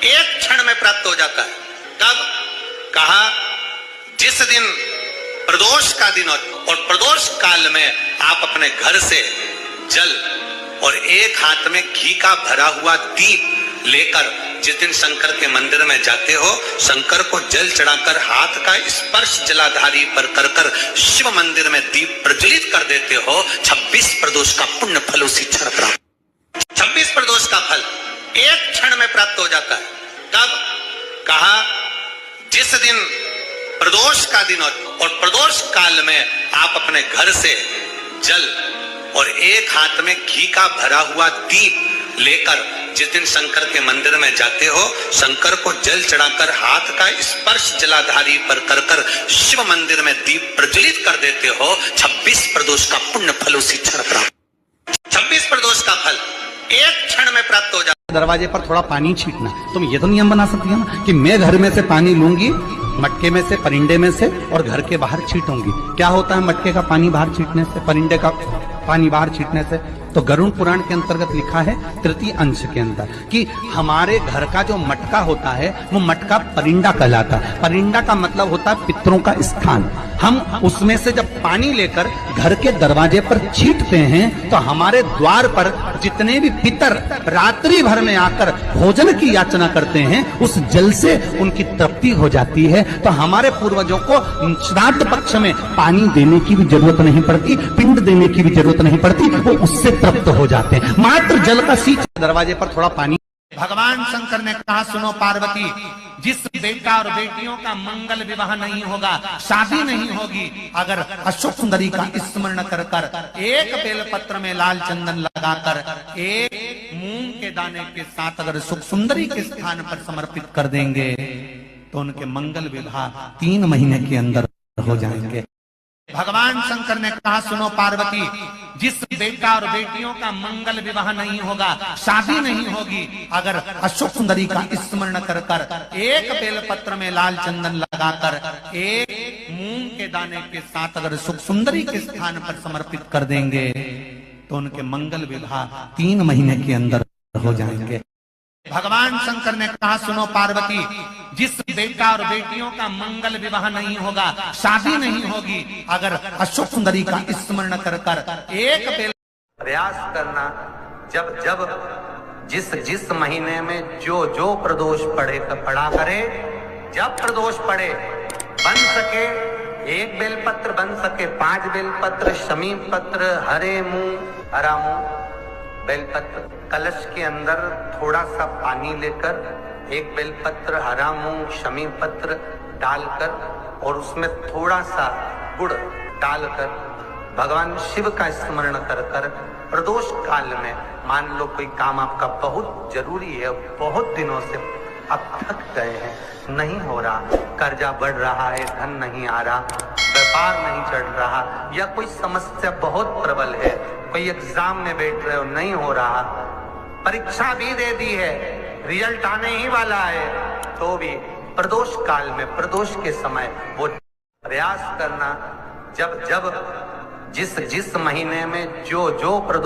एक क्षण में प्राप्त हो जाता है। तब कहा जिस दिन प्रदोष का दिन और प्रदोष काल में आप अपने घर से जल और एक हाथ में घी का भरा हुआ दीप लेकर जिस दिन शंकर के मंदिर में जाते हो, शंकर को जल चढ़ाकर हाथ का स्पर्श जलाधारी पर कर कर शिव मंदिर में दीप प्रज्वलित कर देते हो, 26 प्रदोष का पुण्य फल उसी क्षण प्राप्त। 26 प्रदोष का फल एक क्षण में प्राप्त हो जाता है। तब कहा जिस दिन प्रदोष का दिन और प्रदोष काल में आप अपने घर से जल और एक हाथ में घी का भरा हुआ दीप लेकर जिस दिन शंकर के मंदिर में जाते हो, शंकर को जल चढ़ाकर हाथ का स्पर्श जलाधारी पर कर कर शिव मंदिर में दीप प्रज्वलित कर देते हो, 26 प्रदोष का पुण्य फल उसी क्षण प्राप्त। 26 प्रदोष का फल एक क्षण में प्राप्त हो जाता। दरवाजे पर थोड़ा पानी छींटना, तुम ये तो नियम बना सकती हो ना कि मैं घर में से पानी लूंगी, मटके में से, परिंदे में से, और घर के बाहर छींटूंगी। क्या होता है मटके का पानी बाहर छींटने से, परिंदे का पानी बाहर छींटने से? तो गरुड़ पुराण के अंतर्गत लिखा है तृतीय अंश के अंदर कि हमारे घर का जो मटका होता है वो मटका परिंदा कहलाता है। परिंदा का मतलब होता है पितरों का स्थान। हम उसमें से जब पानी लेकर घर के दरवाजे पर छींटते हैं तो हमारे द्वार पर जितने भी पितर रात्रि भर में आकर भोजन की याचना करते हैं, उस जल से उनकी तृप्ति हो जाती है। तो हमारे पूर्वजों को श्राद्ध पक्ष में पानी देने की भी जरूरत नहीं पड़ती, पिंड देने की भी जरूरत नहीं पड़ती, वो उससे तृप्त हो जाते हैं। मात्र जल का सींच दरवाजे पर थोड़ा पानी। भगवान शंकर ने कहा, सुनो पार्वती, जिस बेटा और बेटियों का मंगल विवाह नहीं होगा, शादी नहीं होगी, अगर अशोक सुंदरी का स्मरण कर कर एक बेलपत्र में लाल चंदन लगाकर एक मूंग के दाने के साथ अगर सुख सुंदरी के स्थान पर समर्पित कर देंगे तो उनके मंगल विवाह 3 महीने के अंदर हो जाएंगे। भगवान शंकर ने कहा, सुनो पार्वती, जिस बेटा और बेटियों का मंगल विवाह नहीं होगा, शादी नहीं होगी, अगर अशोक सुंदरी का स्मरण कर कर एक बेलपत्र में लाल चंदन लगाकर एक मूंग के दाने के साथ अगर सुख सुंदरी के स्थान पर समर्पित कर देंगे तो उनके मंगल विवाह 3 महीने के अंदर हो जाएंगे। भगवान शंकर ने कहा, सुनो पार्वती, जिस बेटा और बेटियों का मंगल विवाह नहीं होगा, शादी नहीं होगी, अगर अशोक सुंदरी का स्मरण कर कर एक प्रयास करना, जब जब जिस महीने में जो प्रदोष पड़ा करे, जब प्रदोष पड़े, बन सके 1 बेलपत्र, बन सके 5 बेलपत्र, शमी पत्र, हरे मूंग, हरा मूंग, बेलपत्र, कलश के अंदर थोड़ा सा पानी लेकर 1 बेलपत्र, हरा मूंग, शमी पत्र डालकर और उसमें थोड़ा सा गुड़ डालकर भगवान शिव का स्मरण कर कर प्रदोष काल में, मान लो कोई काम आपका बहुत जरूरी है, बहुत दिनों से अब थक गए हैं, नहीं हो रहा, कर्जा बढ़ रहा है, धन नहीं आ रहा, व्यापार नहीं चढ़ रहा, या कोई समस्या बहुत प्रबल है, कोई एग्जाम में बैठ रहे हो, नहीं हो रहा, परीक्षा भी दे दी है, रिजल्ट आने ही वाला है, तो भी प्रदोष काल में, प्रदोष के समय वो प्रयास करना, जब जिस महीने में जो प्रदोष